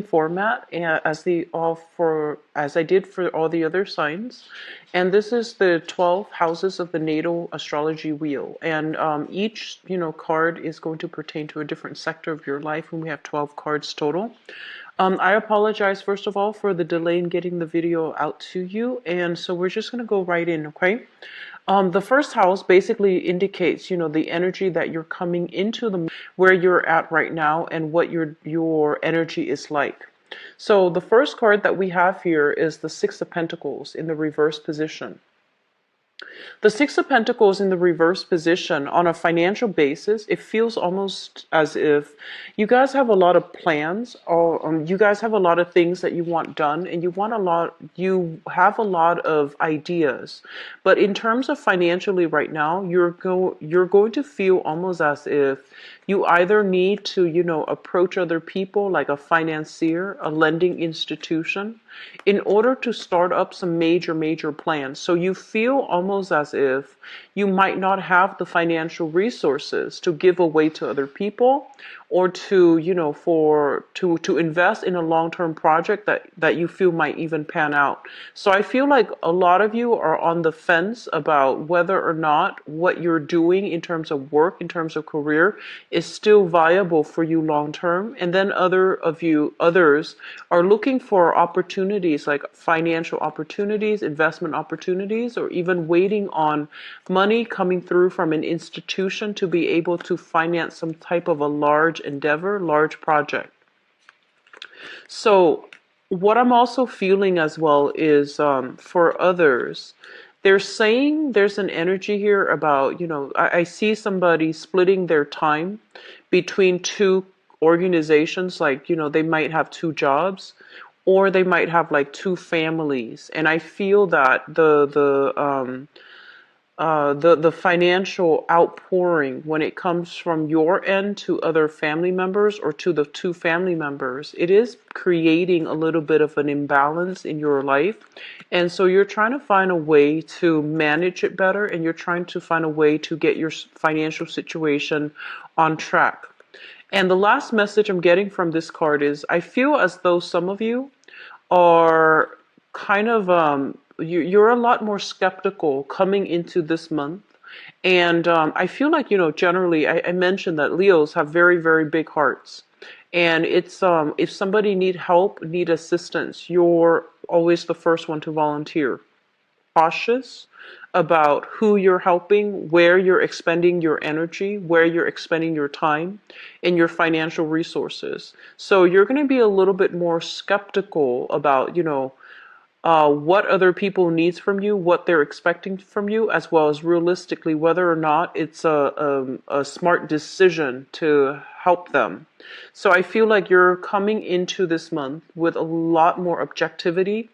format as I did for all the other signs, and this is the 12 houses of the natal astrology wheel, and each card is going to pertain to a different sector of your life, and we have 12 cards total. I apologize first of all for the delay in getting the video out to you, and so we're just going to go right in, okay? The first house basically indicates, the energy that you're coming into, where you're at right now, and what your energy is like. So the first card that we have here is the Six of Pentacles in the reverse position. The Six of Pentacles in the reverse position, on a financial basis, it feels almost as if you guys have a lot of plans, or you guys have a lot of things that you want done, and you have a lot of ideas. But in terms of financially right now, you're going to feel almost as if you either need to, approach other people like a financier, a lending institution, in order to start up some major plans. So you feel almost as if you might not have the financial resources to give away to other people, or to, to invest in a long-term project that you feel might even pan out. So I feel like a lot of you are on the fence about whether or not what you're doing in terms of work, in terms of career, is still viable for you long term. And then others are looking for opportunities like financial opportunities, investment opportunities, or even waiting on money coming through from an institution to be able to finance some type of a large endeavor, large project. So what I'm also feeling as well is, for others, they're saying there's an energy here about, I see somebody splitting their time between two organizations, like, they might have two jobs, or they might have like two families. And I feel that the financial outpouring, when it comes from your end to other family members, or to the two family members, it is creating a little bit of an imbalance in your life. And so you're trying to find a way to manage it better, and you're trying to find a way to get your financial situation on track. And the last message I'm getting from this card is, I feel as though some of you are kind of you're a lot more skeptical coming into this month. And I feel like, generally, I mentioned that Leos have very big hearts. And it's if somebody need help, need assistance, you're always the first one to volunteer. Cautious about who you're helping, where you're expending your energy, where you're expending your time, and your financial resources. So you're going to be a little bit more skeptical about, what other people needs from you, what they're expecting from you, as well as realistically whether or not it's a smart decision to help them. So I feel like you're coming into this month with a lot more objectivity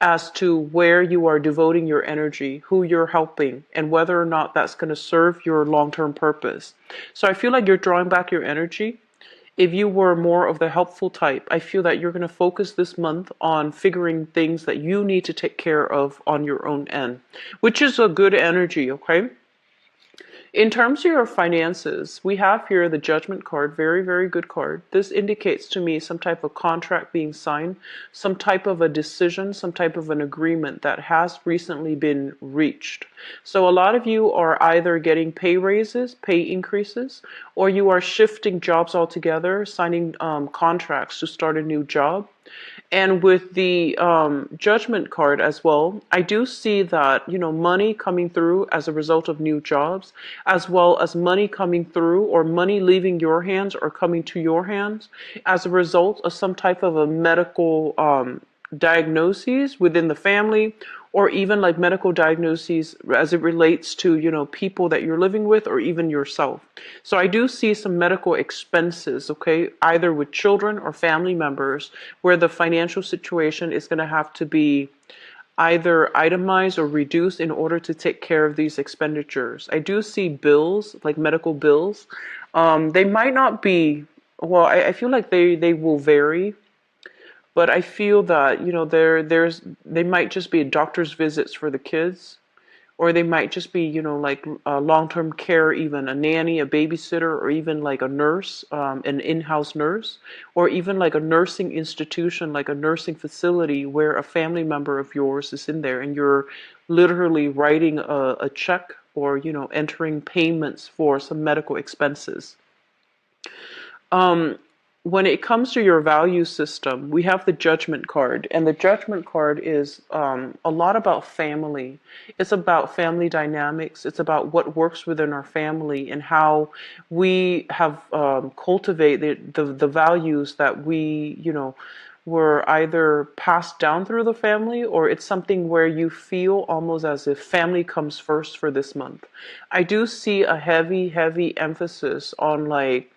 as to where you are devoting your energy, who you're helping, and whether or not that's going to serve your long-term purpose. So I feel like you're drawing back your energy. If you were more of the helpful type, I feel that you're going to focus this month on figuring things that you need to take care of on your own end, which is a good energy, okay? In terms of your finances, we have here the Judgment card, very good card. This indicates to me some type of contract being signed, some type of a decision, some type of an agreement that has recently been reached. So a lot of you are either getting pay raises, pay increases, or you are shifting jobs altogether, signing contracts to start a new job. And with the Judgment card as well, I do see that, money coming through as a result of new jobs, as well as money coming through, or money leaving your hands or coming to your hands as a result of some type of a medical diagnoses within the family, or even like medical diagnoses as it relates to, people that you're living with, or even yourself. So I do see some medical expenses, okay, either with children or family members, where the financial situation is going to have to be either itemized or reduced in order to take care of these expenditures. I do see bills, like medical bills. They might not be, well, I feel like they will vary. But I feel that, they might just be doctor's visits for the kids, or they might just be, like long-term care, even a nanny, a babysitter, or even like a nurse, an in-house nurse, or even like a nursing institution, like a nursing facility where a family member of yours is in there and you're literally writing a check or, entering payments for some medical expenses. Um, when it comes to your value system, we have the judgment card, and the judgment card is a lot about family. It's about family dynamics. It's about what works within our family and how we have cultivated the values that we, were either passed down through the family, or it's something where you feel almost as if family comes first for this month. I do see a heavy, heavy emphasis on like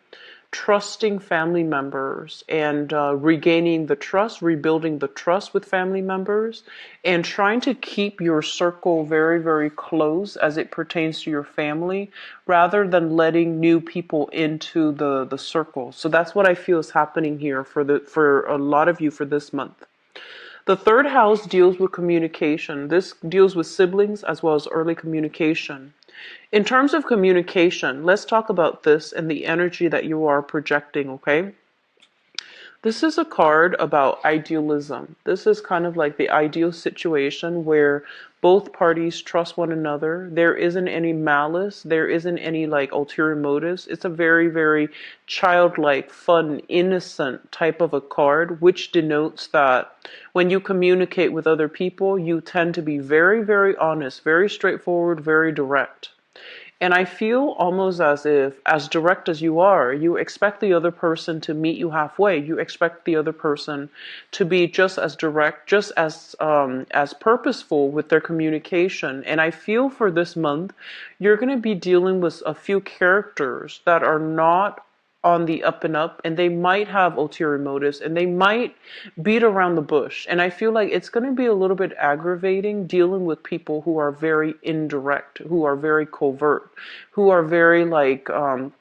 trusting family members and regaining the trust, rebuilding the trust with family members, and trying to keep your circle very, very close as it pertains to your family, rather than letting new people into the circle. So that's what I feel is happening here for a lot of you for this month. The third house deals with communication. This deals with siblings as well as early communication. In terms of communication, let's talk about this and the energy that you are projecting, okay? This is a card about idealism. This is kind of like the ideal situation where both parties trust one another. There isn't any malice. There isn't any like ulterior motives. It's a very, very childlike, fun, innocent type of a card, which denotes that when you communicate with other people, you tend to be very, very honest, very straightforward, very direct. And I feel almost as if, as direct as you are, you expect the other person to meet you halfway. You expect the other person to be just as direct, just as purposeful with their communication. And I feel for this month, you're going to be dealing with a few characters that are not on the up and up, and they might have ulterior motives, and they might beat around the bush. And I feel like it's going to be a little bit aggravating dealing with people who are very indirect, who are very covert, who are very like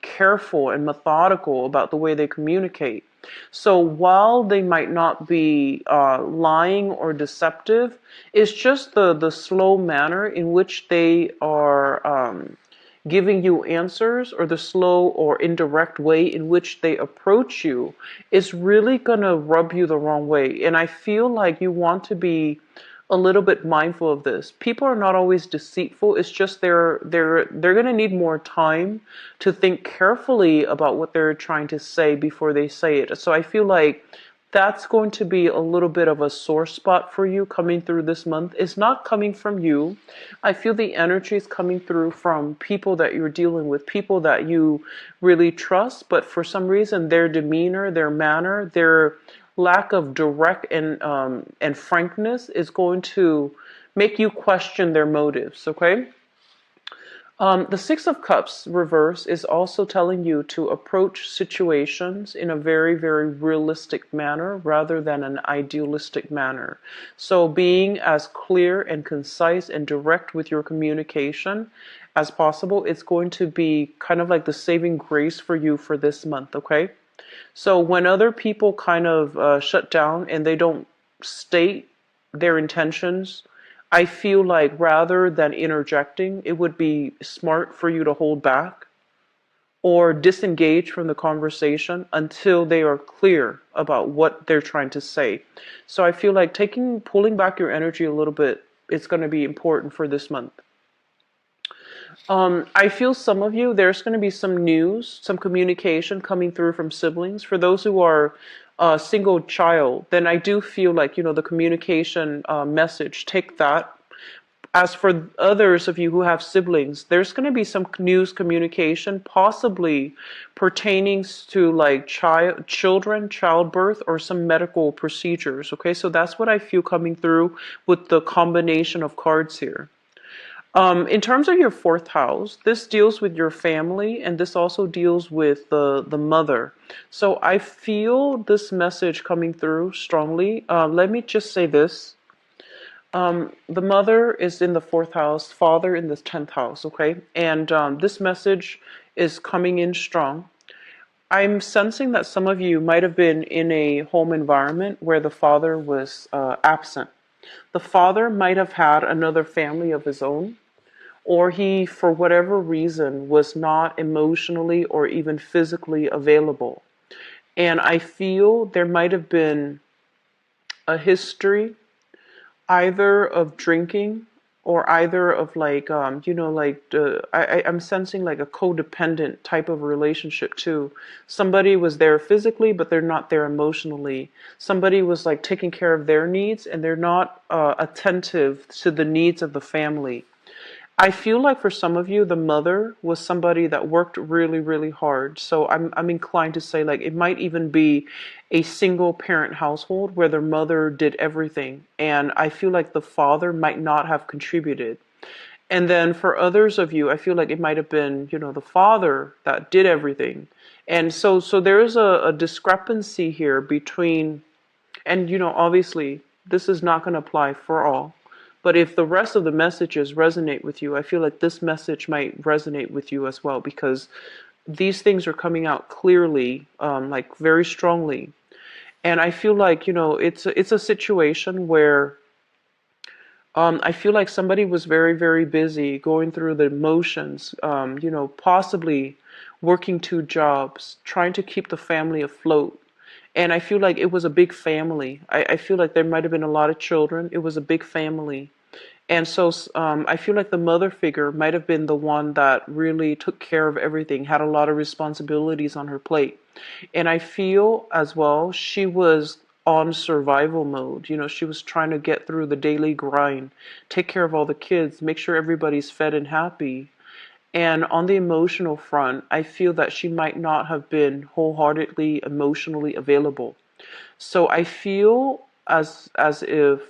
careful and methodical about the way they communicate. So while they might not be lying or deceptive, it's just the slow manner in which they are giving you answers, or the slow or indirect way in which they approach you, is really going to rub you the wrong way. And I feel like you want to be a little bit mindful of this. People are not always deceitful. It's just they're going to need more time to think carefully about what they're trying to say before they say it. So I feel like that's going to be a little bit of a sore spot for you coming through this month. It's not coming from you. I feel the energy is coming through from people that you're dealing with, people that you really trust, but for some reason their demeanor, their manner, their lack of direct and frankness is going to make you question their motives, okay? The Six of Cups reverse is also telling you to approach situations in a very, very realistic manner rather than an idealistic manner. So being as clear and concise and direct with your communication as possible, it's going to be kind of like the saving grace for you for this month, okay? So when other people kind of shut down and they don't state their intentions, I feel like rather than interjecting, it would be smart for you to hold back or disengage from the conversation until they are clear about what they're trying to say. So I feel like pulling back your energy a little bit is going to be important for this month. I feel some of you, there's going to be some news, some communication coming through from siblings. For those who are a single child, then I do feel like, the communication message, take that. As for others of you who have siblings, there's going to be some news communication, possibly pertaining to like children, childbirth, or some medical procedures. Okay, so that's what I feel coming through with the combination of cards here. In terms of your fourth house, this deals with your family, and this also deals with the mother. So I feel this message coming through strongly. Let me just say this. The mother is in the fourth house, father in the 10th house, okay? And this message is coming in strong. I'm sensing that some of you might have been in a home environment where the father was absent. The father might have had another family of his own. or he, for whatever reason, was not emotionally or even physically available. And I feel there might have been a history either of drinking or either of like like I'm sensing like a codependent type of relationship too. Somebody was there physically but they're not there emotionally. Somebody was like taking care of their needs and they're not attentive to the needs of the family. I feel like for some of you, the mother was somebody that worked really, really hard. So I'm inclined to say like it might even be a single parent household where the mother did everything. And I feel like the father might not have contributed. And then for others of you, I feel like it might have been, the father that did everything. And so there's a discrepancy here between, and obviously this is not going to apply for all. But if the rest of the messages resonate with you, I feel like this message might resonate with you as well because these things are coming out clearly, like very strongly. And I feel like, it's a situation where I feel like somebody was very, very busy going through the motions, possibly working two jobs, trying to keep the family afloat. And I feel like it was a big family. I feel like there might have been a lot of children. It was a big family. And so I feel like the mother figure might have been the one that really took care of everything, had a lot of responsibilities on her plate. And I feel as well she was on survival mode. She was trying to get through the daily grind, take care of all the kids, make sure everybody's fed and happy. And on the emotional front, I feel that she might not have been wholeheartedly emotionally available. So I feel as if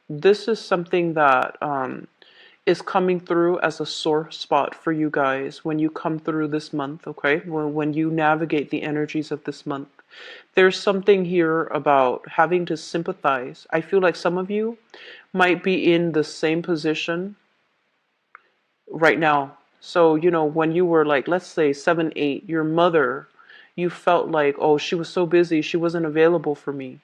this is something that is coming through as a sore spot for you guys when you come through this month, okay? When you navigate the energies of this month. There's something here about having to sympathize. I feel like some of you might be in the same position right now. So, when you were like, let's say 7, 8, your mother, you felt like, oh, she was so busy, she wasn't available for me.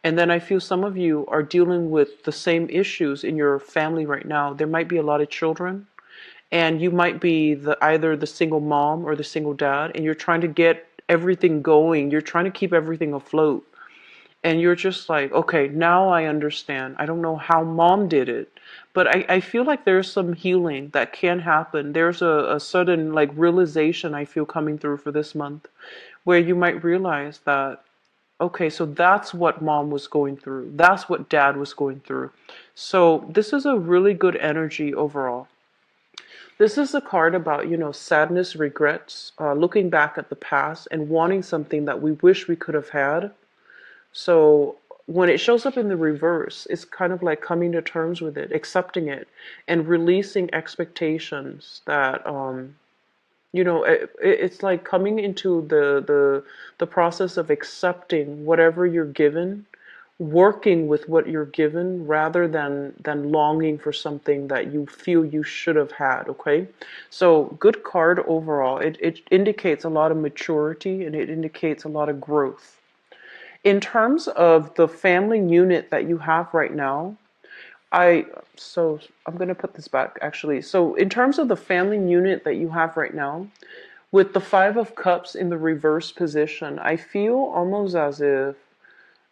And then I feel some of you are dealing with the same issues in your family right now. There might be a lot of children, and you might be either the single mom or the single dad, and you're trying to get everything going. You're trying to keep everything afloat. And you're just like, okay, now I understand. I don't know how mom did it, but I feel like there's some healing that can happen. There's a sudden like realization I feel coming through for this month where you might realize that, okay, so that's what mom was going through. That's what dad was going through. So this is a really good energy overall. This is a card about, sadness, regrets, looking back at the past and wanting something that we wish we could have had. So when it shows up in the reverse, it's kind of like coming to terms with it, accepting it, and releasing expectations that, it's like coming into the process of accepting whatever you're given, working with what you're given rather than longing for something that you feel you should have had. Okay, so good card overall. It indicates a lot of maturity and it indicates a lot of growth. In terms of the family unit that you have right now, I'm going to put this back actually. So in terms of the family unit that you have right now, with the Five of Cups in the reverse position, I feel almost as if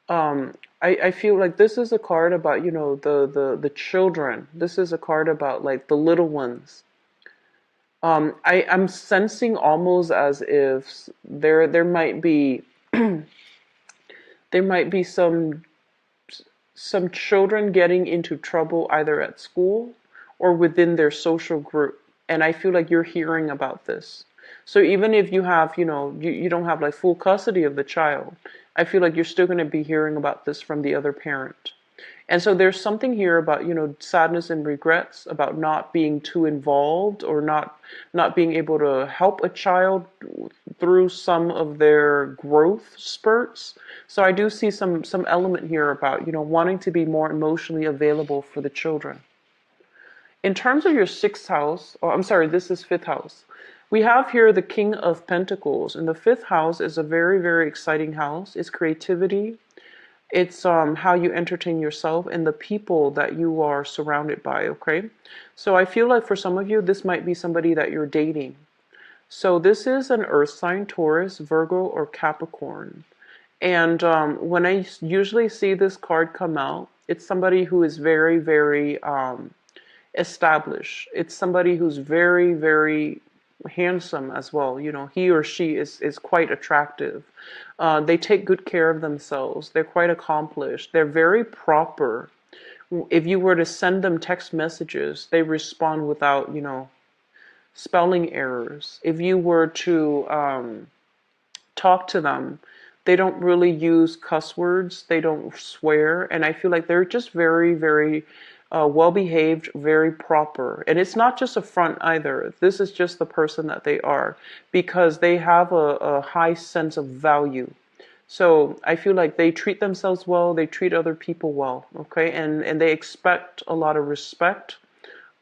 I feel like this is a card about, the children. This is a card about like the little ones. I'm sensing almost as if there might be there might be some children getting into trouble either at school or within their social group. And I feel like you're hearing about this. So even if you have, you don't have like full custody of the child, I feel like you're still going to be hearing about this from the other parent. And so there's something here about, sadness and regrets about not being too involved or not being able to help a child through some of their growth spurts. So I do see some element here about, wanting to be more emotionally available for the children. In terms of your sixth house, oh, I'm sorry, this is fifth house. We have here the King of Pentacles, and the fifth house is a very, very exciting house. It's creativity. It's how you entertain yourself and the people that you are surrounded by, okay? So I feel like for some of you, this might be somebody that you're dating. So this is an earth sign, Taurus, Virgo, or Capricorn. And when I usually see this card come out, it's somebody who is very, very established. It's somebody who's very, very handsome as well. You know, he or she is quite attractive. They take good care of themselves. They're quite accomplished. They're very proper. If you were to send them text messages, they respond without, spelling errors. If you were to talk to them, they don't really use cuss words. They don't swear. And I feel like they're just very, very well behaved, very proper. And it's not just a front either. This is just the person that they are because they have a high sense of value. So I feel like they treat themselves well, they treat other people well, okay? And they expect a lot of respect,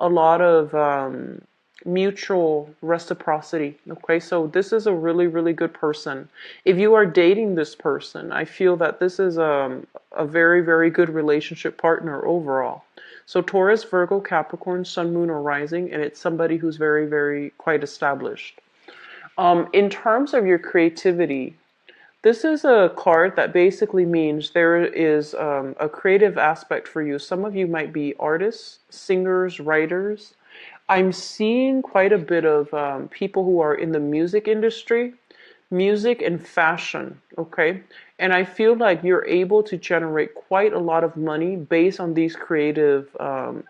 a lot of mutual reciprocity. Okay, so this is a really, really good person. If you are dating this person, I feel that this is a very, very good relationship partner overall. So Taurus, Virgo, Capricorn, Sun, Moon, or Rising, and it's somebody who's very, very quite established. In terms of your creativity, this is a card that basically means there is a creative aspect for you. Some of you might be artists, singers, writers. I'm seeing quite a bit of people who are in the music industry, music and fashion, okay? And I feel like you're able to generate quite a lot of money based on these creative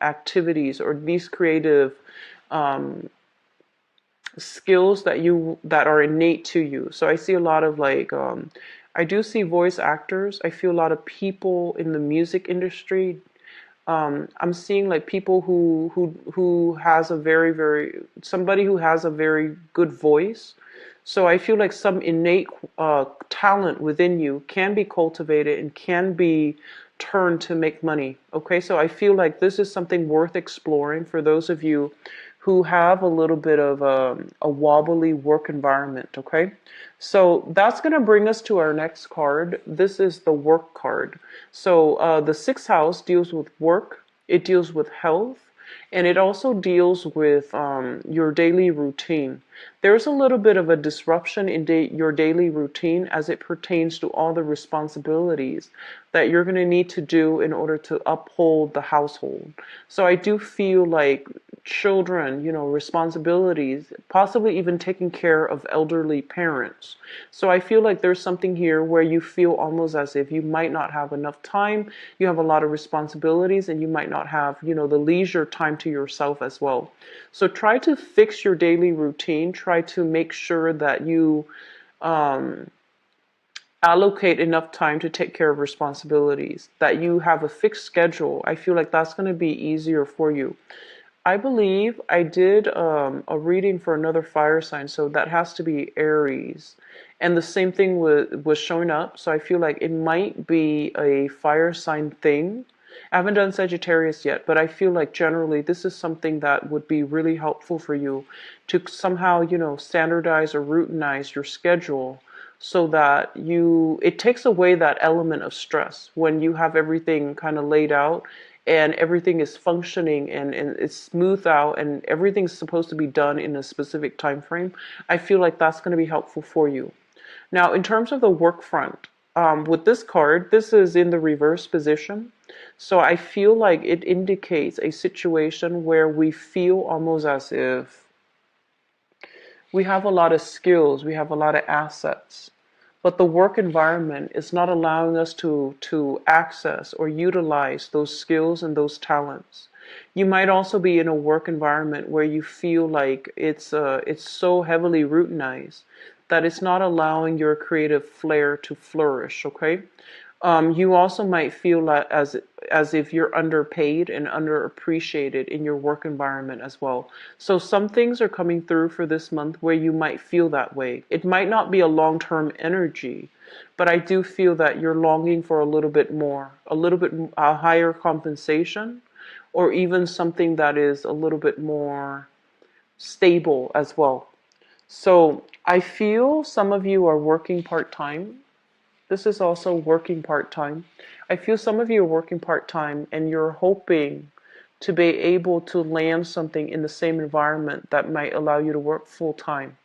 activities or these creative skills that are innate to you. So I see a lot of like I do see voice actors. I feel a lot of people in the music industry. I'm seeing like people who has a very, very somebody who has a very good voice. So I feel like some innate talent within you can be cultivated and can be turned to make money. Okay, so I feel like this is something worth exploring for those of you who have a little bit of a wobbly work environment. Okay, so that's going to bring us to our next card. This is the work card. So the sixth house deals with work, it deals with health, and it also deals with your daily routine. There's a little bit of a disruption in your daily routine as it pertains to all the responsibilities that you're going to need to do in order to uphold the household. So I do feel like children, responsibilities, possibly even taking care of elderly parents. So I feel like there's something here where you feel almost as if you might not have enough time, you have a lot of responsibilities, and you might not have, the leisure time to yourself as well. So try to fix your daily routine, try to make sure that you allocate enough time to take care of responsibilities, that you have a fixed schedule. I feel like that's going to be easier for you. I believe I did a reading for another fire sign, so that has to be Aries. And the same thing was showing up, so I feel like it might be a fire sign thing. I haven't done Sagittarius yet, but I feel like generally this is something that would be really helpful for you to somehow, standardize or routinize your schedule so that it takes away that element of stress when you have everything kind of laid out and everything is functioning and it's smoothed out and everything's supposed to be done in a specific time frame. I feel like that's going to be helpful for you. Now, in terms of the work front, with this card, this is in the reverse position. So I feel like it indicates a situation where we feel almost as if we have a lot of skills, we have a lot of assets, but the work environment is not allowing us to access or utilize those skills and those talents. You might also be in a work environment where you feel like it's so heavily routinized that it's not allowing your creative flair to flourish. Okay, you also might feel like as if you're underpaid and underappreciated in your work environment as well. So some things are coming through for this month where you might feel that way. It might not be a long-term energy, but I do feel that you're longing for a little bit more, a higher compensation, or even something that is a little bit more stable as well. So I feel some of you are working part-time. This is also working part-time. I feel some of you are working part-time and you're hoping to be able to land something in the same environment that might allow you to work full-time.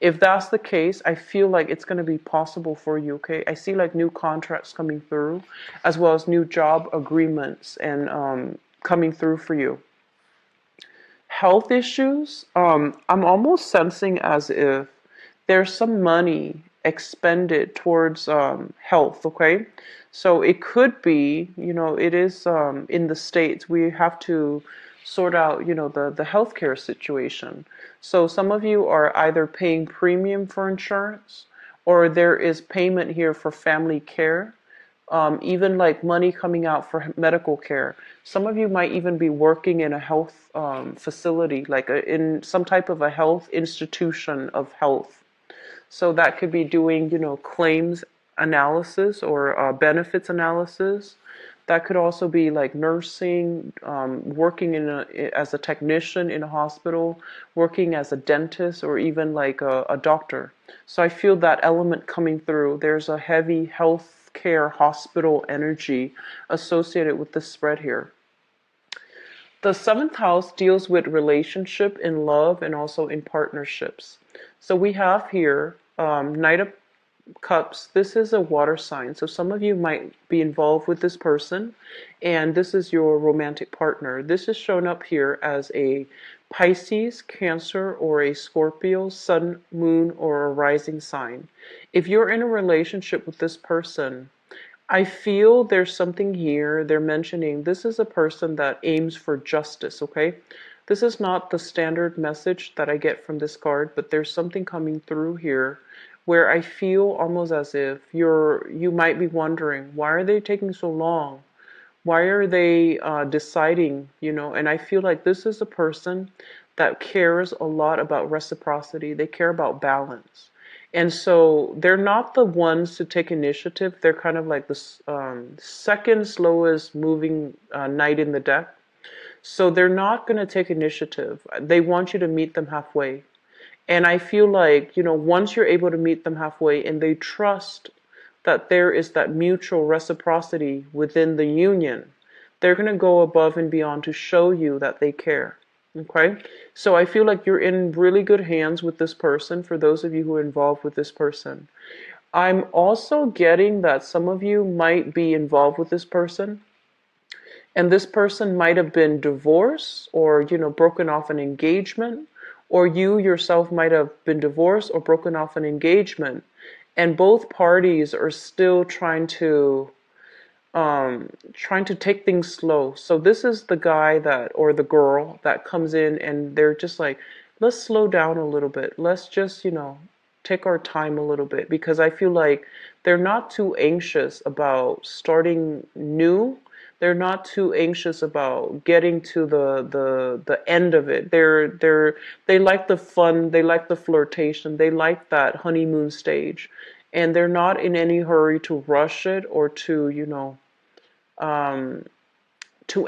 If that's the case, I feel like it's going to be possible for you, okay? I see like new contracts coming through, as well as new job agreements and coming through for you. Health issues, I'm almost sensing as if there's some money expended towards health, okay? So it could be, it is in the States, we have to sort out, the healthcare situation. So some of you are either paying premium for insurance or there is payment here for family care, even like money coming out for medical care. Some of you might even be working in a health facility, like in some type of a health institution of health. So that could be doing, claims analysis or benefits analysis. That could also be like nursing, working as a technician in a hospital, working as a dentist, or even like a doctor. So I feel that element coming through. There's a heavy health care hospital energy associated with this spread here. The seventh house deals with relationship in love and also in partnerships. So we have here Knight of Cups. This is a water sign. So some of you might be involved with this person and this is your romantic partner. This is shown up here as a Pisces, Cancer, or a Scorpio, Sun, Moon, or a rising sign. If you're in a relationship with this person, I feel there's something here. They're mentioning this is a person that aims for justice, okay? This is not the standard message that I get from this card, but there's something coming through here where I feel almost as if you might be wondering, why are they taking so long? Why are they deciding, And I feel like this is a person that cares a lot about reciprocity. They care about balance. And so they're not the ones to take initiative. They're kind of like the second slowest moving knight in the deck. So they're not going to take initiative. They want you to meet them halfway. And I feel like, once you're able to meet them halfway and they trust that there is that mutual reciprocity within the union, they're going to go above and beyond to show you that they care. Okay? So I feel like you're in really good hands with this person, for those of you who are involved with this person. I'm also getting that some of you might be involved with this person, and this person might have been divorced or, broken off an engagement, or you yourself might have been divorced or broken off an engagement, and both parties are still trying to take things slow. So this is the guy or the girl that comes in and they're just like, let's slow down a little bit. Let's just, take our time a little bit, because I feel like they're not too anxious about starting new. They're not too anxious about getting to the end of it. They like the fun, they like the flirtation, they like that honeymoon stage, and they're not in any hurry to rush it or to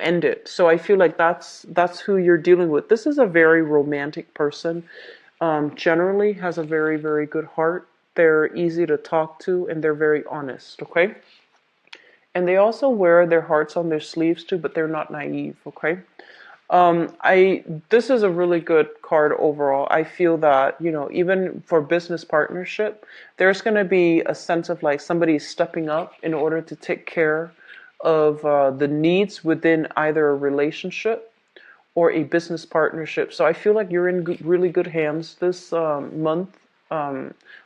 end it. So I feel like that's who you're dealing with. This is a very romantic person. Generally has a very, very good heart. They're easy to talk to and they're very honest, okay? And they also wear their hearts on their sleeves too, but they're not naive, okay? This is a really good card overall. I feel that, even for business partnership, there's going to be a sense of like somebody stepping up in order to take care of the needs within either a relationship or a business partnership. So I feel like you're in really good hands this month,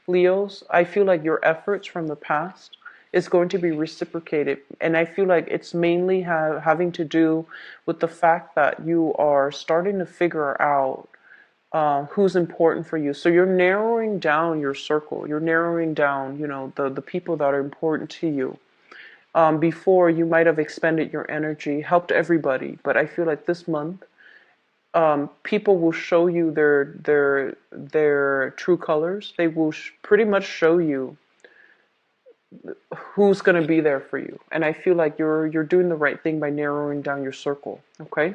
Leos. I feel like your efforts from the past is going to be reciprocated. And I feel like it's mainly having to do with the fact that you are starting to figure out who's important for you. So you're narrowing down your circle. You're narrowing down, the people that are important to you. Before, you might have expended your energy, helped everybody. But I feel like this month, people will show you their true colors. They will pretty much show you who's going to be there for you. And I feel like you're doing the right thing by narrowing down your circle, okay?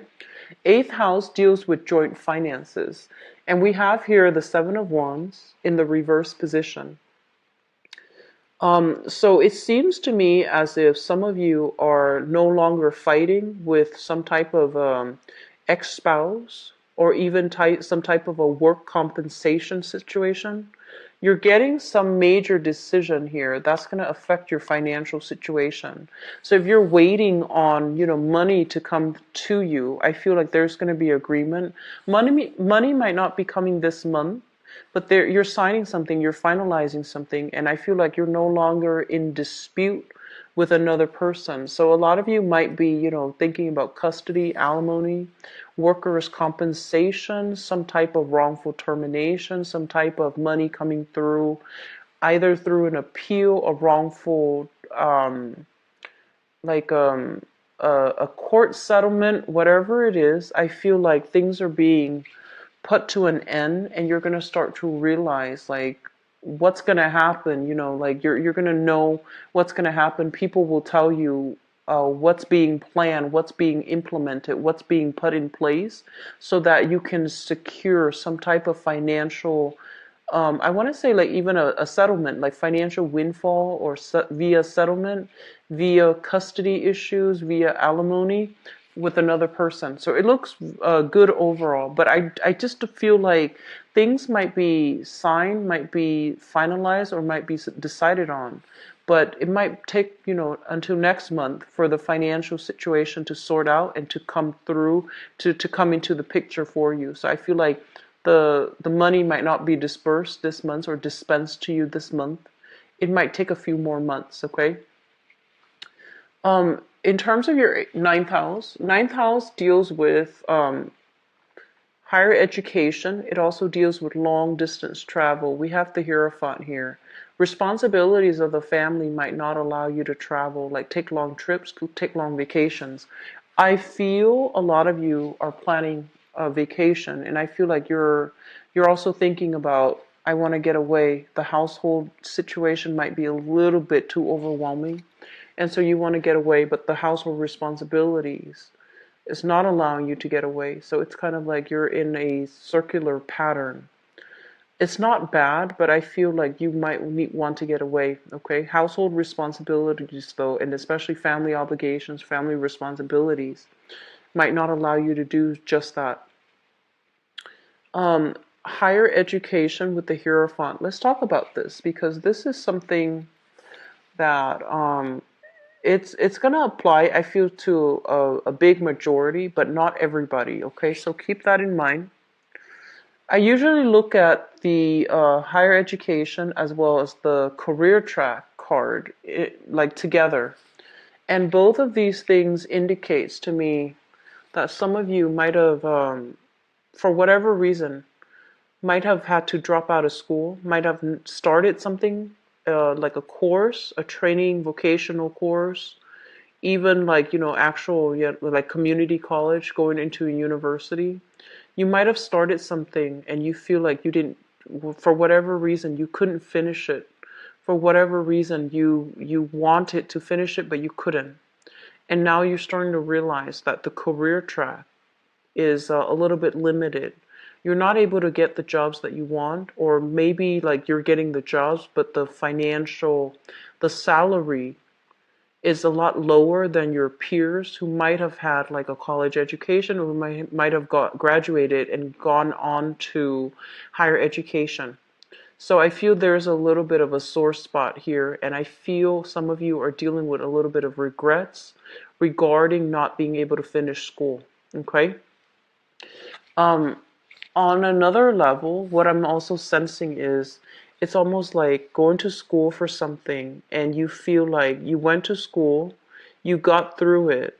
Eighth house deals with joint finances. And we have here the Seven of Wands in the reverse position. So it seems to me as if some of you are no longer fighting with some type of ex-spouse or even some type of a work compensation situation. You're getting some major decision here that's going to affect your financial situation. So if you're waiting on, money to come to you, I feel like there's going to be agreement. Money might not be coming this month, but you're signing something, you're finalizing something, and I feel like you're no longer in dispute with another person. So a lot of you might be, thinking about custody, alimony, workers' compensation, some type of wrongful termination, some type of money coming through, either through an appeal, a wrongful, like a court settlement, whatever it is. I feel like things are being put to an end, and you're going to start to realize like what's going to happen, like you're going to know what's going to happen. People will tell you what's being planned, what's being implemented, what's being put in place, so that you can secure some type of financial, I want to say like even a settlement, like financial windfall, or via settlement, via custody issues, via alimony with another person. So it looks good overall, but I just feel like things might be signed, might be finalized, or might be decided on. But it might take, until next month for the financial situation to sort out and to come through, to come into the picture for you. So I feel like the money might not be dispersed this month or dispensed to you this month. It might take a few more months, okay? In terms of your ninth house deals with higher education. It also deals with long distance travel. We have the Hierophant here. Responsibilities of the family might not allow you to travel, like take long trips, take long vacations. I feel a lot of you are planning a vacation, and I feel like you're also thinking about, I want to get away. The household situation might be a little bit too overwhelming, and so you want to get away, but the household responsibilities is not allowing you to get away. So it's kind of like you're in a circular pattern. It's not bad, but I feel like you might want to get away, okay? Household responsibilities, though, and especially family obligations, family responsibilities, might not allow you to do just that. Higher education with the Hierophant. Let's talk about this, because this is something that it's going to apply, I feel, to a big majority, but not everybody, okay? So keep that in mind. I usually look at the higher education as well as the career track card, like together. And both of these things indicates to me that some of you might have, for whatever reason, might have had to drop out of school, might have started something like a course, a training vocational course, even like, actual, yeah, like community college, going into a university. You might have started something and you feel like you didn't, for whatever reason, you couldn't finish it. For whatever reason, you wanted to finish it, but you couldn't. And now you're starting to realize that the career track is a little bit limited. You're not able to get the jobs that you want, or maybe like you're getting the jobs, but the salary is a lot lower than your peers who might have had like a college education, or who might have graduated and gone on to higher education. So I feel there's a little bit of a sore spot here, and I feel some of you are dealing with a little bit of regrets regarding not being able to finish school. Okay? On another level, what I'm also sensing is it's almost like going to school for something, and you feel like you went to school, you got through it,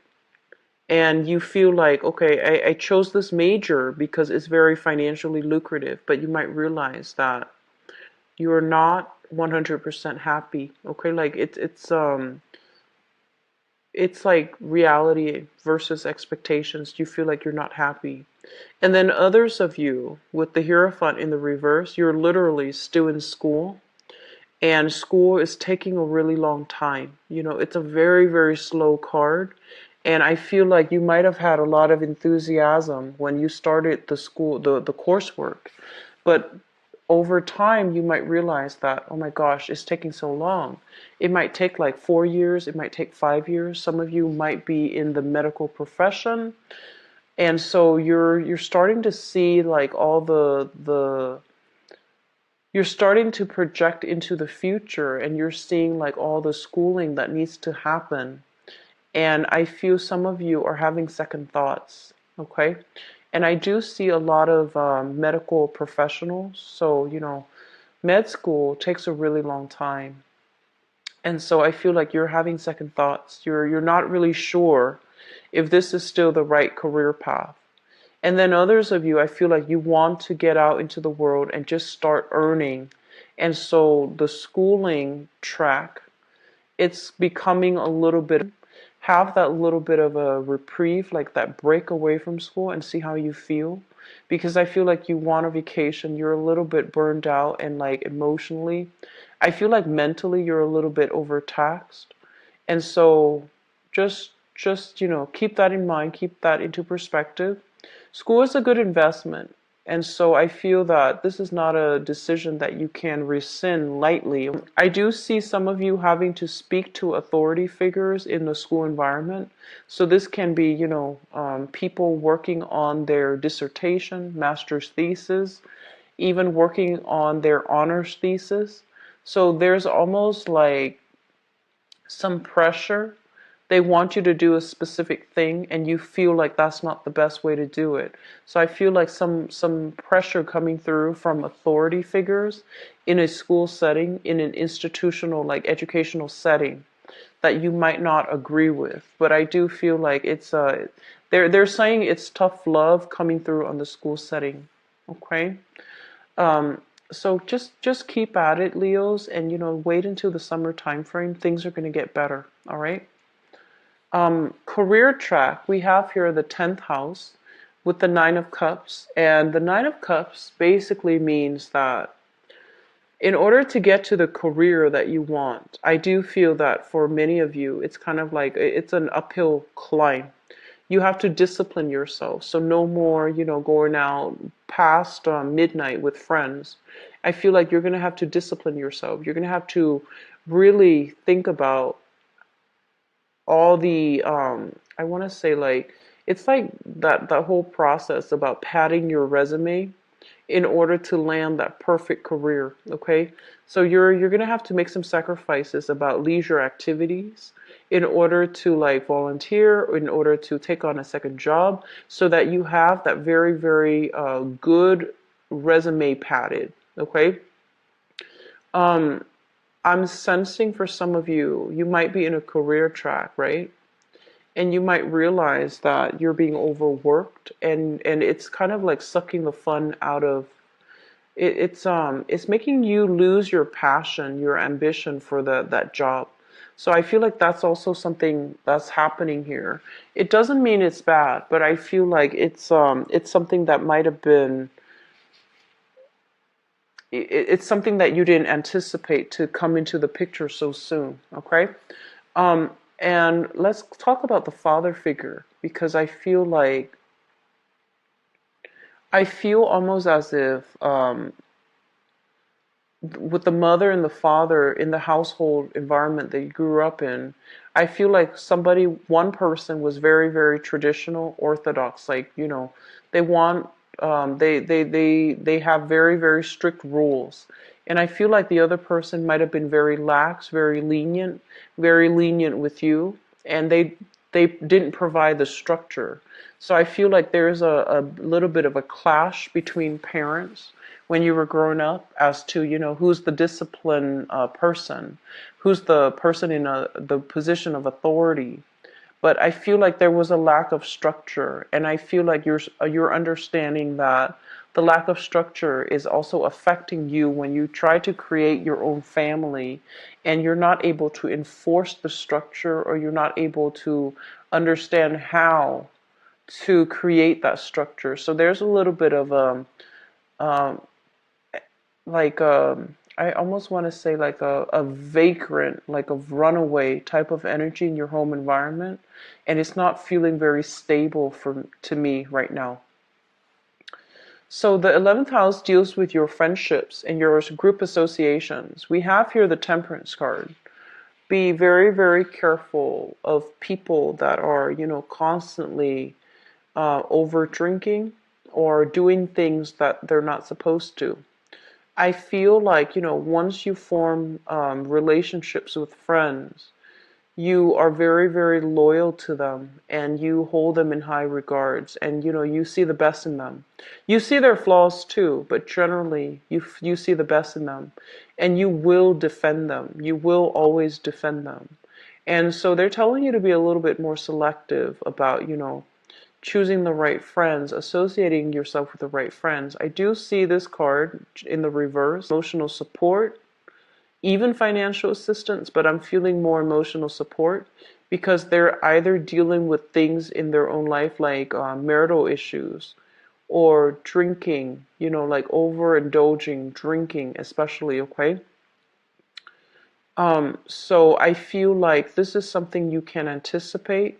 and you feel like, okay, I chose this major because it's very financially lucrative, but you might realize that you are not 100% happy. Okay, like it's like reality versus expectations. You feel like you're not happy. And then others of you with the Hierophant in the reverse, you're literally still in school, and school is taking a really long time. It's a very, very slow card. And I feel like you might have had a lot of enthusiasm when you started the school, the coursework. But over time, you might realize that, oh my gosh, it's taking so long. It might take like 4 years, it might take 5 years. Some of you might be in the medical profession. And so you're starting to see like all the you're starting to project into the future, and you're seeing like all the schooling that needs to happen. And I feel some of you are having second thoughts, okay? And I do see a lot of medical professionals. So, med school takes a really long time. And so I feel like you're having second thoughts. You're not really sure if this is still the right career path. And then others of you, I feel like you want to get out into the world and just start earning. And so the schooling track, it's becoming a little bit, have that little bit of a reprieve, like that break away from school and see how you feel. Because I feel like you want a vacation. You're a little bit burned out, and like emotionally, I feel like mentally you're a little bit overtaxed. And so just, keep that in mind, keep that into perspective. School is a good investment. And so I feel that this is not a decision that you can rescind lightly. I do see some of you having to speak to authority figures in the school environment. So this can be, people working on their dissertation, master's thesis, even working on their honors thesis. So there's almost like some pressure. They want you to do a specific thing, and you feel like that's not the best way to do it. So I feel like some pressure coming through from authority figures in a school setting, in an institutional, like educational setting, that you might not agree with. But I do feel like it's they're saying it's tough love coming through on the school setting. Okay. So just keep at it, Leos, and wait until the summer time frame. Things are going to get better. All right. Career track, we have here the 10th house with the 9 of Cups. And the 9 of Cups basically means that in order to get to the career that you want, I do feel that for many of you, it's kind of like it's an uphill climb. You have to discipline yourself. So no more, going out past midnight with friends. I feel like you're going to have to discipline yourself. You're going to have to really think about all the I want to say, like, it's like that whole process about padding your resume in order to land that perfect career. Okay, so you're gonna have to make some sacrifices about leisure activities in order to like volunteer, in order to take on a second job, so that you have that very very good resume padded. Okay. um I'm sensing for some of you, you might be in a career track, right? And you might realize that you're being overworked, and it's kind of like sucking the fun out of it. It's making you lose your passion, your ambition for that job. So I feel like that's also something that's happening here. It doesn't mean it's bad, but I feel like it's something that might have been it's something that you didn't anticipate to come into the picture so soon. Okay. And let's talk about the father figure, because I feel almost as if with the mother and the father in the household environment that you grew up in, I feel like one person was very, very traditional, orthodox. Like, they want, they have very, very strict rules. And I feel like the other person might have been very lax, very lenient with you, and they didn't provide the structure. So I feel like there's a little bit of a clash between parents when you were growing up as to, who's the disciplined person, who's the person in the position of authority. But I feel like there was a lack of structure, and I feel like you're understanding that the lack of structure is also affecting you when you try to create your own family, and you're not able to enforce the structure, or you're not able to understand how to create that structure. So there's a little bit of um, like I almost want to say like a vagrant, like a runaway type of energy in your home environment, and it's not feeling very stable to me right now. So the 11th house deals with your friendships and your group associations. We have here the Temperance card. Be very, very careful of people that are, constantly over drinking or doing things that they're not supposed to. I feel like, once you form relationships with friends, you are very, very loyal to them and you hold them in high regards, and you see the best in them. You see their flaws too, but generally you see the best in them, and you will defend them. You will always defend them. And so they're telling you to be a little bit more selective about, choosing the right friends, associating yourself with the right friends. I do see this card in the reverse, emotional support, even financial assistance, but I'm feeling more emotional support because they're either dealing with things in their own life like marital issues or drinking, like overindulging, drinking especially, okay? So I feel like this is something you can anticipate,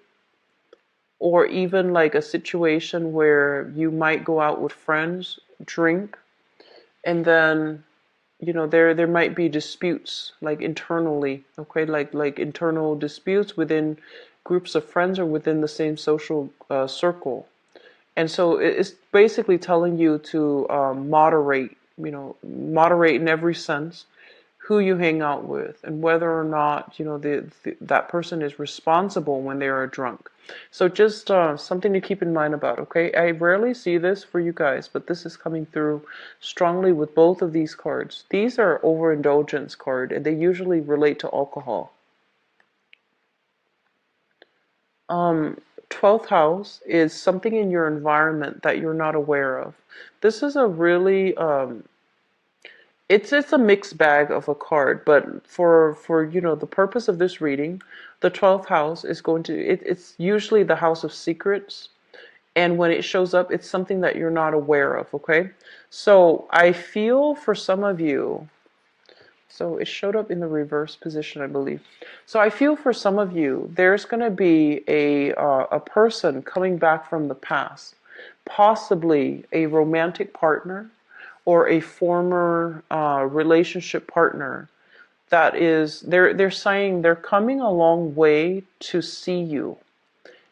or even like a situation where you might go out with friends, drink, and then there might be disputes like internally, okay, like internal disputes within groups of friends or within the same social circle. And so it's basically telling you to moderate, moderate in every sense who you hang out with and whether or not that person is responsible when they are drunk. So just something to keep in mind about, okay? I rarely see this for you guys, but this is coming through strongly with both of these cards. These are overindulgence card, and they usually relate to alcohol. 12th house is something in your environment that you're not aware of. This is a really it's a mixed bag of a card, but for the purpose of this reading, the 12th house is going to it's usually the house of secrets, and when it shows up, it's something that you're not aware of, okay? So I feel for some of you, so it showed up in the reverse position, I believe. So I feel for some of you, there's going to be a person coming back from the past, possibly a romantic partner or a former relationship partner that is they're saying they're coming a long way to see you.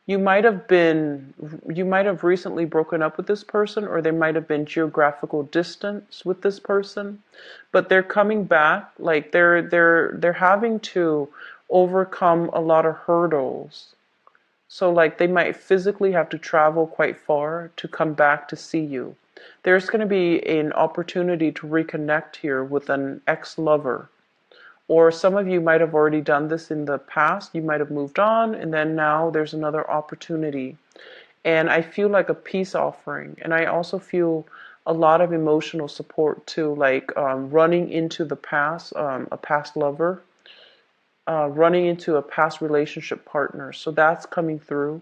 You might have recently broken up with this person, or there might have been geographical distance with this person, but they're coming back, like they're having to overcome a lot of hurdles. So like they might physically have to travel quite far to come back to see you. There's going to be an opportunity to reconnect here with an ex-lover. Or some of you might have already done this in the past. You might have moved on, and then now there's another opportunity. And I feel like a peace offering. And I also feel a lot of emotional support too, like running into the past, a past lover, running into a past relationship partner. So that's coming through.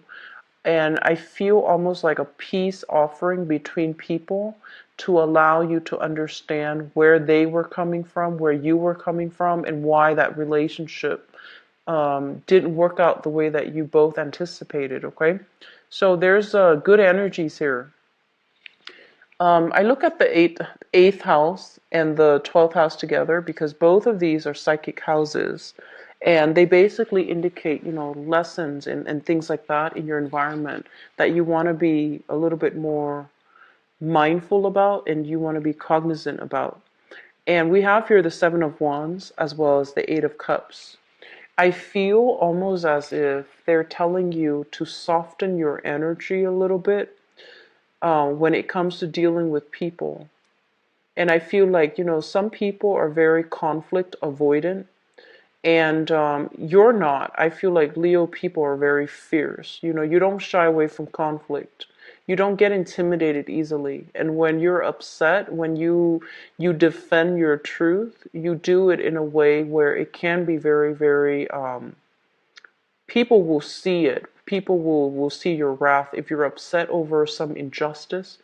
And I feel almost like a peace offering between people to allow you to understand where they were coming from, where you were coming from, and why that relationship didn't work out the way that you both anticipated, okay? So there's good energies here. I look at the eighth house and the 12th house together because both of these are psychic houses. And they basically indicate, lessons and things like that in your environment that you want to be a little bit more mindful about and you want to be cognizant about. And we have here the Seven of Wands as well as the Eight of Cups. I feel almost as if they're telling you to soften your energy a little bit when it comes to dealing with people. And I feel like, some people are very conflict avoidant. And you're not. I feel like Leo people are very fierce. You don't shy away from conflict. You don't get intimidated easily. And when you're upset, when you defend your truth, you do it in a way where it can be very, very, people will see it. People will see your wrath. If you're upset over some injustice,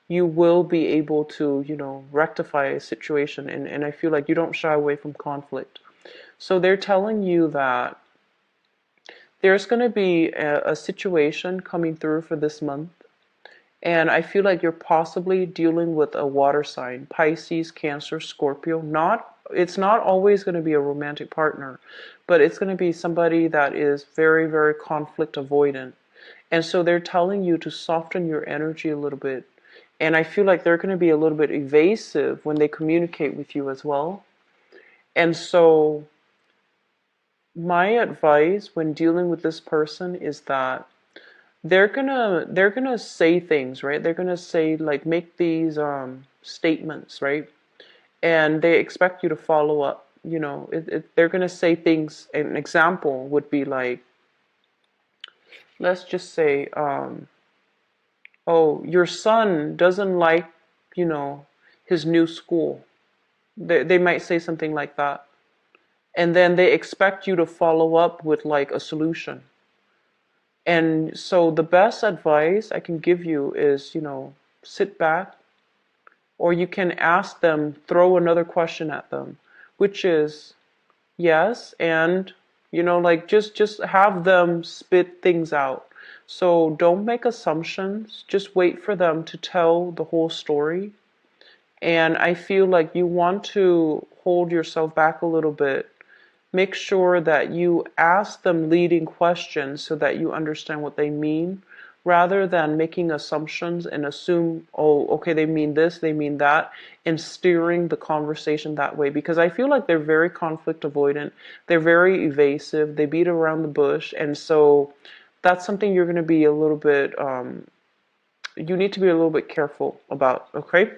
you will be able to, rectify a situation. And I feel like you don't shy away from conflict. So they're telling you that there's going to be a situation coming through for this month, And I feel like you're possibly dealing with a water sign, Pisces, Cancer, Scorpio. It's not always going to be a romantic partner, but it's going to be somebody that is very, very conflict avoidant. And so they're telling you to soften your energy a little bit. And I feel like they're going to be a little bit evasive when they communicate with you as well. And so my advice when dealing with this person is that they're gonna say things, right? They're gonna say, like, make these statements, right? And they expect you to follow up. They're gonna say things. An example would be like, let's just say, oh, your son doesn't like, you know, his new school. They might say something like that, and then they expect you to follow up with like a solution. And so the best advice I can give you is, sit back, or you can ask them, throw another question at them, which is yes, and like just have them spit things out. So don't make assumptions, just wait for them to tell the whole story. And I feel like you want to hold yourself back a little bit. Make sure that you ask them leading questions so that you understand what they mean, rather than making assumptions and assume, oh, okay, they mean this, they mean that, and steering the conversation that way. Because I feel like they're very conflict avoidant, they're very evasive, they beat around the bush, and so that's something you're going to be a little bit, you need to be a little bit careful about, okay?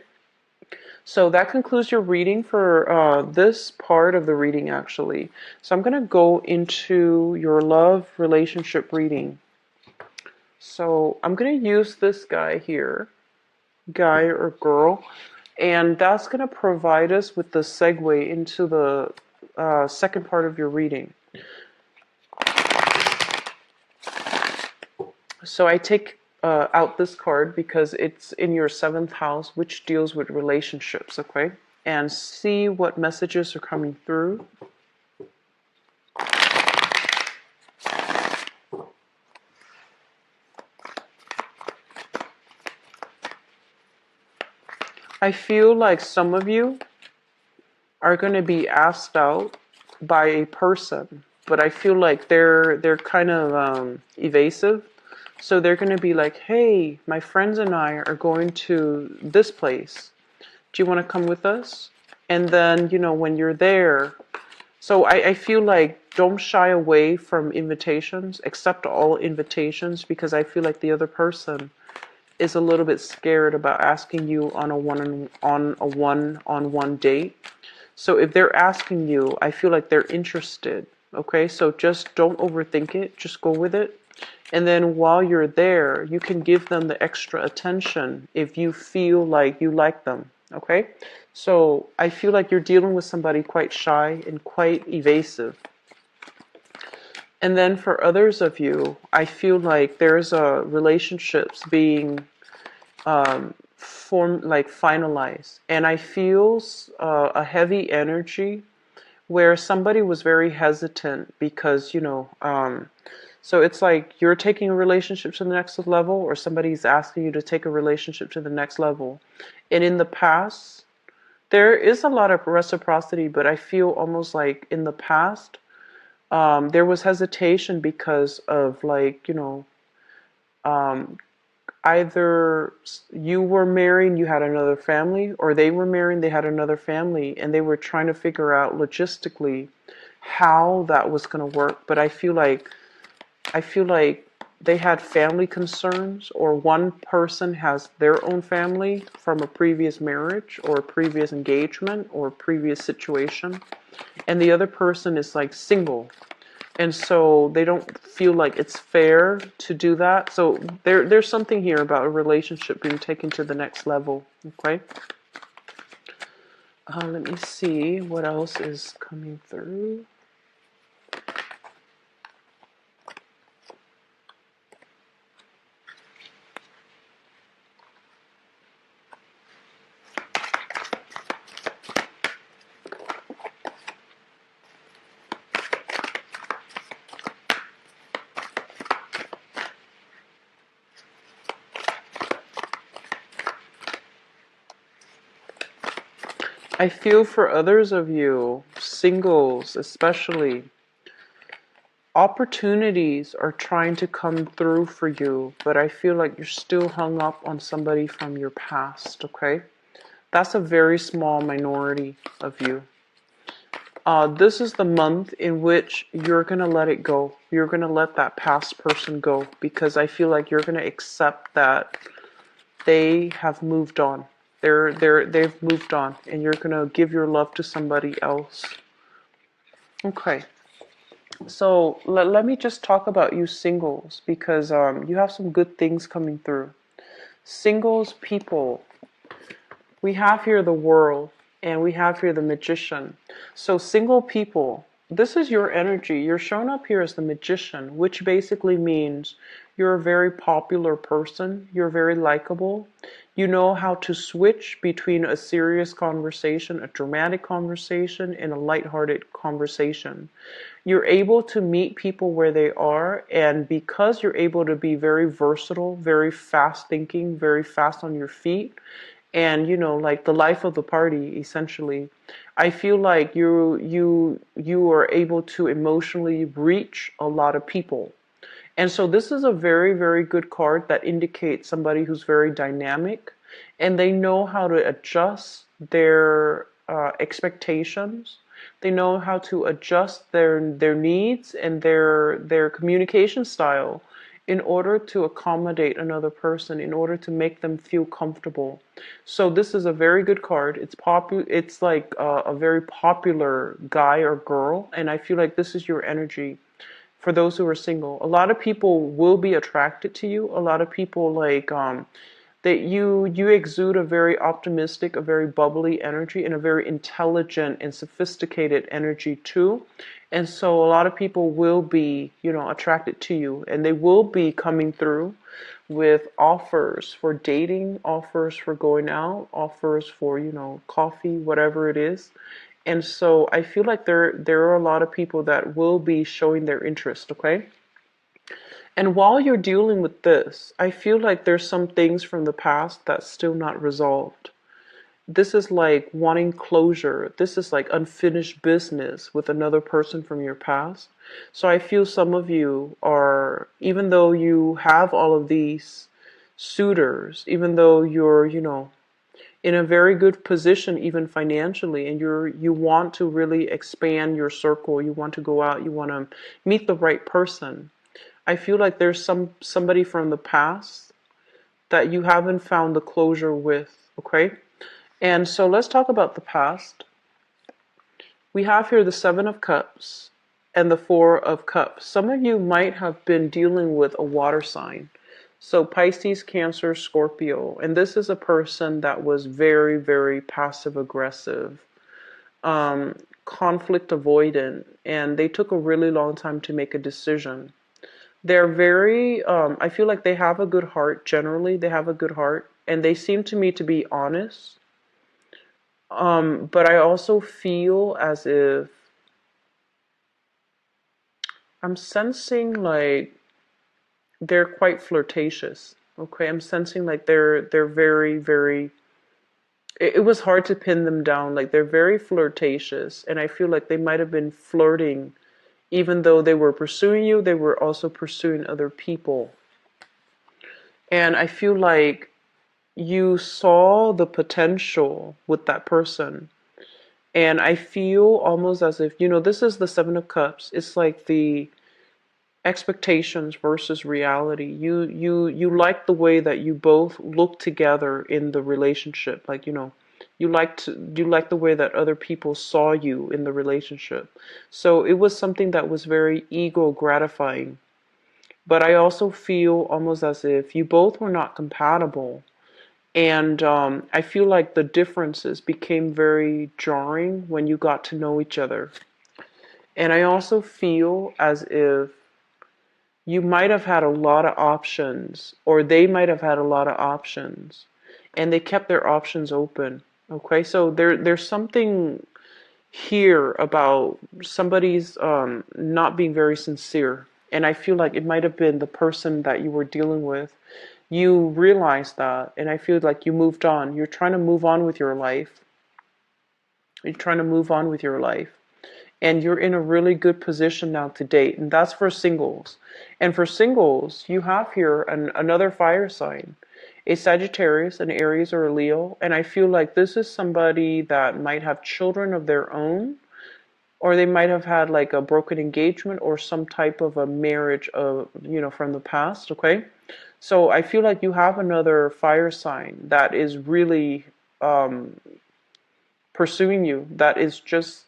So that concludes your reading for this part of the reading, actually. So I'm going to go into your love relationship reading. So I'm going to use this guy here, guy or girl, and that's going to provide us with the segue into the second part of your reading. So I take out this card because it's in your 7th house, which deals with relationships, okay? And see what messages are coming through. I feel like some of you are going to be asked out by a person, but I feel like they're kind of evasive. So they're going to be like, hey, my friends and I are going to this place. Do you want to come with us? And then, when you're there, so I feel like don't shy away from invitations, accept all invitations, because I feel like the other person is a little bit scared about asking you on a one-on-one date. So if they're asking you, I feel like they're interested. Okay, so just don't overthink it. Just go with it. And then while you're there, you can give them the extra attention if you feel like you like them. Okay, so I feel like you're dealing with somebody quite shy and quite evasive. And then for others of you, I feel like there's relationships being formed, like finalized. And I feel a heavy energy where somebody was very hesitant because, so it's like you're taking a relationship to the next level, or somebody's asking you to take a relationship to the next level. And in the past, there is a lot of reciprocity, but I feel almost like in the past, there was hesitation because of, like, either you were married, you had another family, or they were married, they had another family, and they were trying to figure out logistically how that was going to work. But I feel like they had family concerns, or one person has their own family from a previous marriage or a previous engagement or a previous situation, and the other person is like single. And so they don't feel like it's fair to do that. So there's something here about a relationship being taken to the next level. Okay. Let me see what else is coming through. I feel for others of you, singles especially, opportunities are trying to come through for you, but I feel like you're still hung up on somebody from your past, okay? That's a very small minority of you. This is the month in which you're going to let it go. You're going to let that past person go because I feel like you're going to accept that they have moved on. They've moved on and you're going to give your love to somebody else. Okay. So let me just talk about you singles because you have some good things coming through. Singles people, we have here the world and we have here the magician. So single people, this is your energy. You're shown up here as the magician, which basically means you're a very popular person. You're very likable. You know how to switch between a serious conversation, a dramatic conversation, and a lighthearted conversation. You're able to meet people where they are, and because you're able to be very versatile, very fast thinking, very fast on your feet, and like the life of the party essentially, I feel like you are able to emotionally reach a lot of people. And so this is a very, very good card that indicates somebody who's very dynamic and they know how to adjust their expectations. They know how to adjust their needs and their communication style in order to accommodate another person, in order to make them feel comfortable. So this is a very good card. It's like a very popular guy or girl, and I feel like this is your energy for those who are single. A lot of people will be attracted to you. A lot of people like that you exude a very optimistic, a very bubbly energy, and a very intelligent and sophisticated energy too. And so a lot of people will be, attracted to you, and they will be coming through with offers for dating, offers for going out, offers for, coffee, whatever it is. And so I feel like there are a lot of people that will be showing their interest, okay? And while you're dealing with this, I feel like there's some things from the past that's still not resolved. This is like wanting closure. This is like unfinished business with another person from your past. So I feel some of you are, even though you have all of these suitors, even though you're, in a very good position even financially, and you want to really expand your circle, you want to go out, you want to meet the right person. I feel like there's somebody from the past that you haven't found the closure with, okay? And so let's talk about the past. We have here the 7 of Cups and the 4 of Cups. Some of you might have been dealing with a water sign. So Pisces, Cancer, Scorpio. And this is a person that was very, very passive aggressive, conflict avoidant, and they took a really long time to make a decision. They're very, I feel like they have a good heart. Generally, they have a good heart, and they seem to me to be honest. But I also feel as if I'm sensing like they're quite flirtatious. Okay, I'm sensing like they're very, very. It was hard to pin them down. Like they're very flirtatious, and I feel like they might have been flirting, even though they were pursuing you. They were also pursuing other people, and I feel like you saw the potential with that person. And I feel almost as if, this is the 7 of Cups. It's like the expectations versus reality. You like the way that you both look together in the relationship. Like, you like the way that other people saw you in the relationship. So it was something that was very ego gratifying. But I also feel almost as if you both were not compatible. And I feel like the differences became very jarring when you got to know each other. And I also feel as if you might have had a lot of options, or they might have had a lot of options, and they kept their options open. Okay, so there's something here about somebody's not being very sincere. And I feel like it might have been the person that you were dealing with. You realized that, and I feel like you moved on. You're trying to move on with your life. You're trying to move on with your life. And you're in a really good position now to date. And that's for singles. And for singles, you have here another fire sign, a Sagittarius, an Aries, or a Leo. And I feel like this is somebody that might have children of their own, or they might have had like a broken engagement or some type of a marriage of, from the past. Okay. So I feel like you have another fire sign that is really pursuing you. That is just,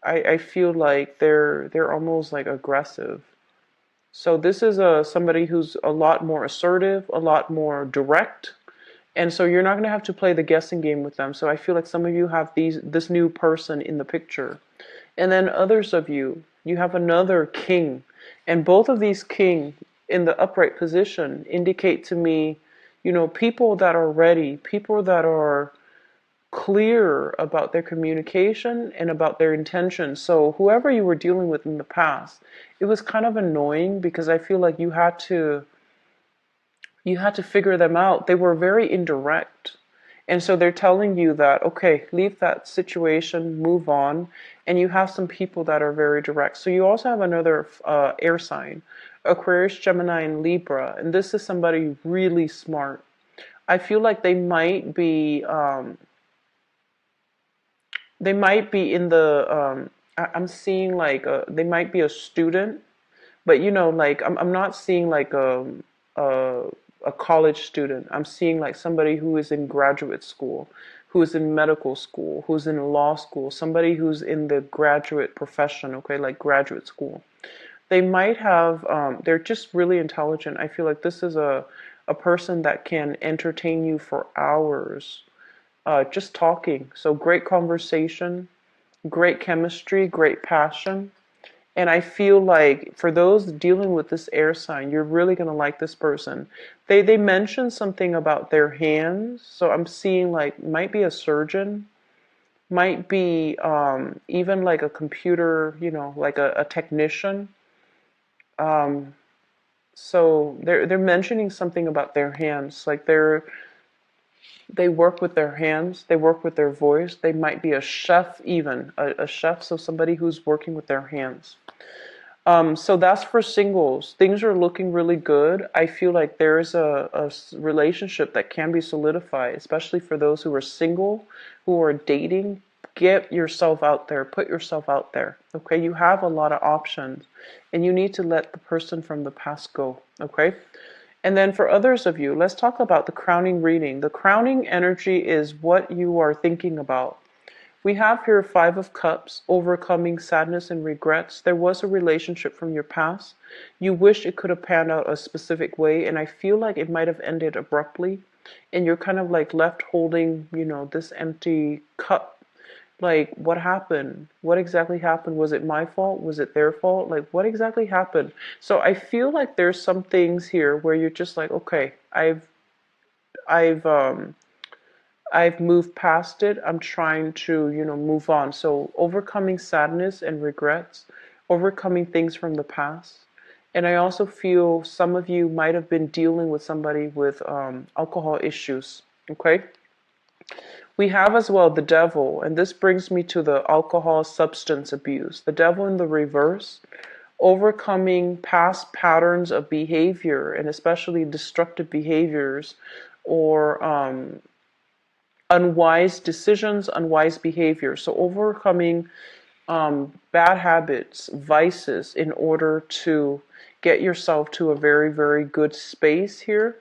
I feel like they're almost like aggressive. So this is somebody who's a lot more assertive, a lot more direct, and so you're not going to have to play the guessing game with them. So I feel like some of you have this new person in the picture, and then others of you have another king, and both of these king in the upright position indicate to me, people that are ready, people that are clear about their communication and about their intentions. So whoever you were dealing with in the past, it was kind of annoying because I feel like you had to figure them out. They were very indirect. And so they're telling you that, okay, leave that situation, move on. And you have some people that are very direct. So you also have another air sign, Aquarius, Gemini, and Libra. And this is somebody really smart. I feel like they might be in the I'm seeing like they might be a student, but like I'm not seeing like a a college student. I'm seeing like somebody who is in graduate school, who is in medical school, who's in law school, somebody who's in the graduate profession, okay, like graduate school. They might have they're just really intelligent. I feel like this is a person that can entertain you for hours, just talking. So great conversation, great chemistry, great passion. And I feel like for those dealing with this air sign, you're really going to like this person. They mentioned something about their hands. So I'm seeing like might be a surgeon, might be even like a computer, like a technician. Um, so they're mentioning something about their hands, like they work with their hands, they work with their voice. They might be a chef, even a chef, so somebody who's working with their hands. So that's for singles. Things are looking really good. I feel like there's a relationship that can be solidified, especially for those who are single, who are dating. Get yourself out there, put yourself out there. Okay, you have a lot of options, and you need to let the person from the past go. Okay. And then for others of you, let's talk about the crowning reading. The crowning energy is what you are thinking about. We have here Five of Cups, overcoming sadness and regrets. There was a relationship from your past. You wish it could have panned out a specific way, and I feel like it might have ended abruptly. And you're kind of like left holding, this empty cup. Like, what happened? What exactly happened? Was it my fault? Was it their fault? Like, what exactly happened? So I feel like there's some things here where you're just like, okay, I've I've moved past it. I'm trying to, move on. So overcoming sadness and regrets, overcoming things from the past. And I also feel some of you might have been dealing with somebody with alcohol issues. Okay. We have as well the devil, and this brings me to the alcohol substance abuse. The devil in the reverse, overcoming past patterns of behavior, and especially destructive behaviors, or unwise decisions, unwise behavior. So overcoming bad habits, vices, in order to get yourself to a very, very good space here,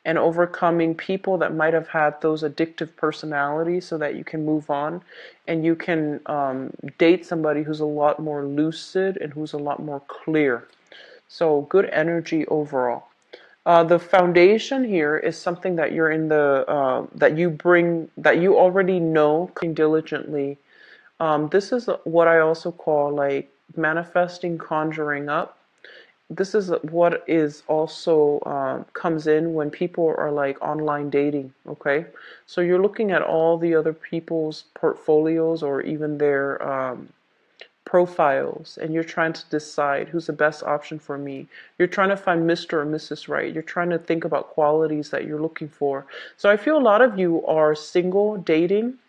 and overcoming people that might have had those addictive personalities so that you can move on and you can date somebody who's a lot more lucid and who's a lot more clear. So good energy overall. The foundation here is something that you're in that you bring, that you already know diligently. This is what I also call like manifesting, conjuring up. This is what is also comes in when people are like online dating. Okay, so you're looking at all the other people's portfolios or even their profiles, and you're trying to decide who's the best option for me. You're trying to find Mr. or Mrs. Right. You're trying to think about qualities that you're looking for. So I feel a lot of you are single, dating,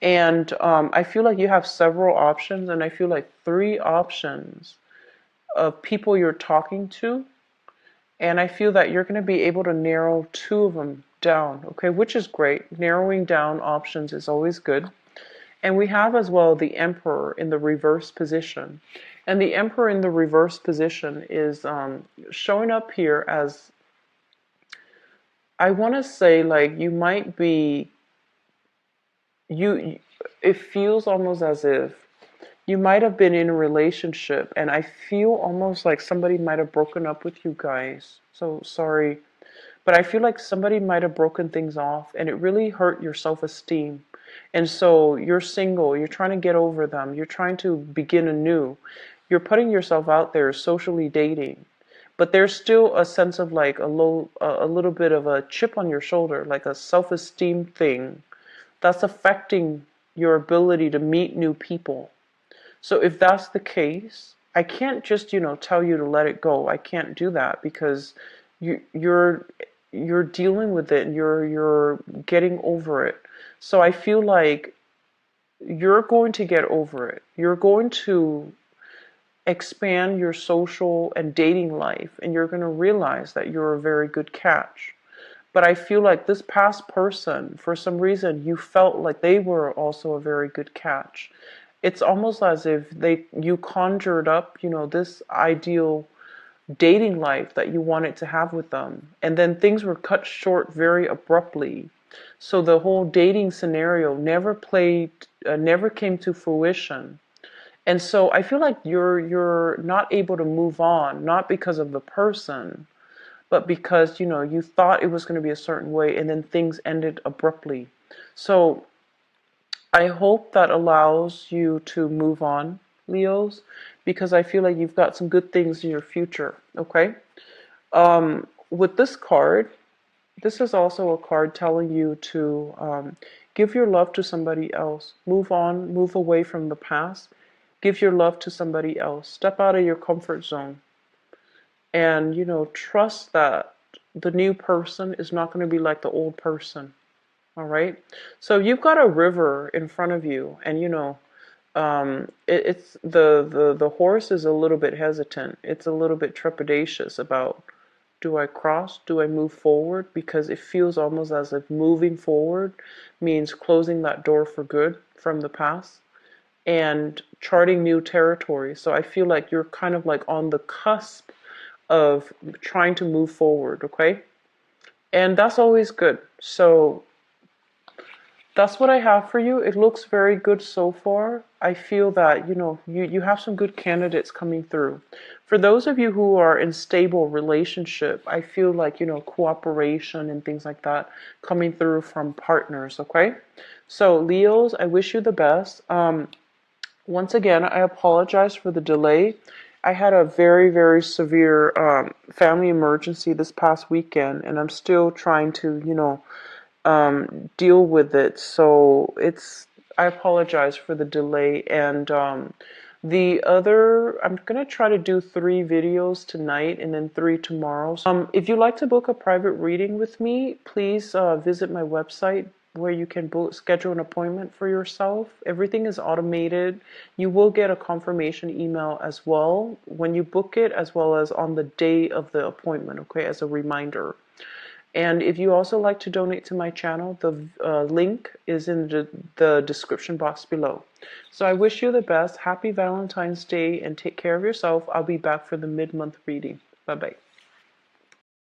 And I feel like you have several options, and I feel like three options of people you're talking to. And I feel that you're going to be able to narrow two of them down, okay, which is great. Narrowing down options is always good. And we have as well the Emperor in the reverse position. And the Emperor in the reverse position is showing up here as, I want to say, like, you might be, you, it feels almost as if you might have been in a relationship, and I feel almost like somebody might have broken up with you guys. So sorry. But I feel like somebody might have broken things off and it really hurt your self-esteem. And so you're single, you're trying to get over them, you're trying to begin anew. You're putting yourself out there socially dating. But there's still a sense of like a little bit of a chip on your shoulder, like a self-esteem thing that's affecting your ability to meet new people. So if that's the case, I can't just, tell you to let it go. I can't do that because you're dealing with it and you're getting over it. So I feel like you're going to get over it. You're going to expand your social and dating life, and you're going to realize that you're a very good catch. But I feel like this past person, for some reason, you felt like they were also a very good catch. It's almost as if you conjured up, this ideal dating life that you wanted to have with them, and then things were cut short very abruptly. So the whole dating scenario never came to fruition. And so I feel like you're not able to move on, not because of the person, but because you thought it was going to be a certain way, and then things ended abruptly. So I hope that allows you to move on, Leos, because I feel like you've got some good things in your future. Okay. With this card, this is also a card telling you to give your love to somebody else. Move on, move away from the past. Give your love to somebody else. Step out of your comfort zone. And, trust that the new person is not going to be like the old person. All right. So you've got a river in front of you, and, it's the horse is a little bit hesitant. It's a little bit trepidatious about, do I cross? Do I move forward? Because it feels almost as if moving forward means closing that door for good from the past and charting new territory. So I feel like you're kind of like on the cusp of trying to move forward, okay? And that's always good. So that's what I have for you. It looks very good so far. I feel that, you have some good candidates coming through. For those of you who are in stable relationship, I feel like, cooperation and things like that coming through from partners, okay? So Leos, I wish you the best. Once again, I apologize for the delay. I had a very, very severe family emergency this past weekend, and I'm still trying to, deal with it. So I apologize for the delay. And I'm going to try to do 3 videos tonight and then 3 tomorrow. If you'd like to book a private reading with me, please visit my website where you can schedule an appointment for yourself. Everything is automated. You will get a confirmation email as well when you book it, as well as on the day of the appointment, okay, as a reminder. And if you also like to donate to my channel, the link is in the description box below. So I wish you the best. Happy Valentine's Day and take care of yourself. I'll be back for the mid-month reading. Bye-bye.